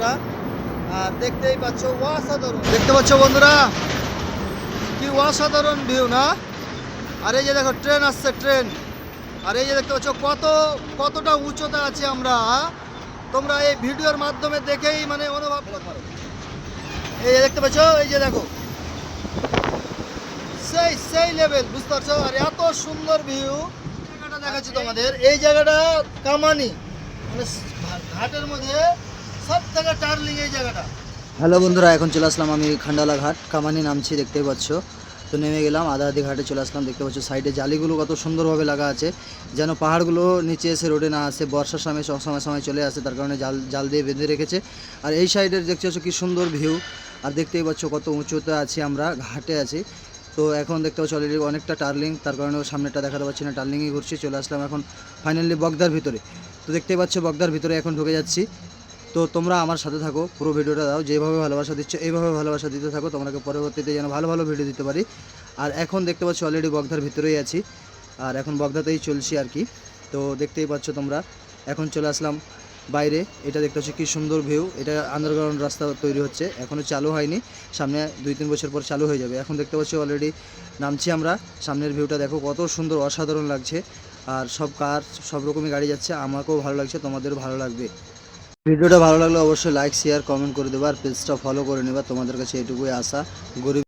রাস্তাটা। আর দেখতেই পাচ্ছ অসাধারণ, দেখতে পাচ্ছ বন্ধুরা কি অসাধারণ ভিউ না। আর এই যে দেখো ট্রেন আসছে, ট্রেন। আর এই যে দেখতে পাচ্ছ কতটা উচ্চতা আছে আমরা, তোমরা এই ভিডিওর মাধ্যমে দেখেই মানে অনুভব করতে পারো। এই যে দেখতে পাচ্ছ, এই যে দেখো সেই লেভেল, বুঝতে পারছো। আর এত সুন্দর ভিউ, জায়গাটা দেখাচ্ছি তোমাদের। এই জায়গাটা কামানি, মানে ঘাটের মধ্যে সব থেকে টার্লিং এই জায়গাটা। হ্যালো বন্ধুরা, এখন চলে আসলাম আমি খান্ডালা ঘাট, কামানি নামছি, দেখতেই পাচ্ছ। তো নেমে গেলাম, আদি ঘাটে চলে আসলাম। দেখতে পাচ্ছ সাইডে জালিগুলো কত সুন্দরভাবে লাগা আছে, যেন পাহাড়গুলো নিচে এসে রোডে না আসে। বর্ষার সময় সময় চলে আসে, তার কারণে জাল দিয়ে বেঁধে রেখেছে। আর এই সাইডের দেখতে পাচ্ছ কি সুন্দর ভিউ। আর দেখতেই পাচ্ছ কত উঁচুতে আছি আমরা, ঘাটে আছি। তো এখন দেখতে পাচ্ছি অলরেডি অনেকটা টার্লিং, তার কারণে সামনেটা দেখাতে পাচ্ছি না, টার্লিংই ঘুরছি। চলে আসলাম এখন ফাইনালি বগদার ভিতরে। তো দেখতেই পাচ্ছ বগদার ভিতরে এখন ঢুকে যাচ্ছি। তো তোমরা আমার সাথে থাকো, পুরো ভিডিওটা দাও, যেভাবে ভালোবাসা দিচ্ছ এইভাবে ভালোবাসা দিতে থাকো, তোমাকে পরবর্তীতে যেন ভালো ভালো ভিডিও দিতে পারি। আর এখন দেখতে পাচ্ছ অলরেডি বগদার ভিতরেই আছি, আর এখন বগদাতেই চলছি আর কি। তো দেখতেই পাচ্ছ তোমরা, এখন চলে আসলাম বাইরে। এটা দেখতে পাচ্ছ কী সুন্দর ভিউ। এটা আন্ডারগ্রাউন্ড রাস্তা তৈরি হচ্ছে, এখনও চালু হয়নি, সামনে 2-3 বছর পর চালু হয়ে যাবে। এখন দেখতে পাচ্ছি অলরেডি নামছি আমরা। সামনের ভিউটা দেখো কত সুন্দর, অসাধারণ লাগছে। আর সব কার সব রকমই গাড়ি যাচ্ছে, আমাকেও ভালো লাগছে, তোমাদেরও ভালো লাগবে। ভিডিওটা ভালো লাগলে অবশ্যই লাইক শেয়ার কমেন্ট করে দেবা, আর পেজটা ফলো করে নেবা। তোমাদের কাছে এটুকুই আশা। গরিব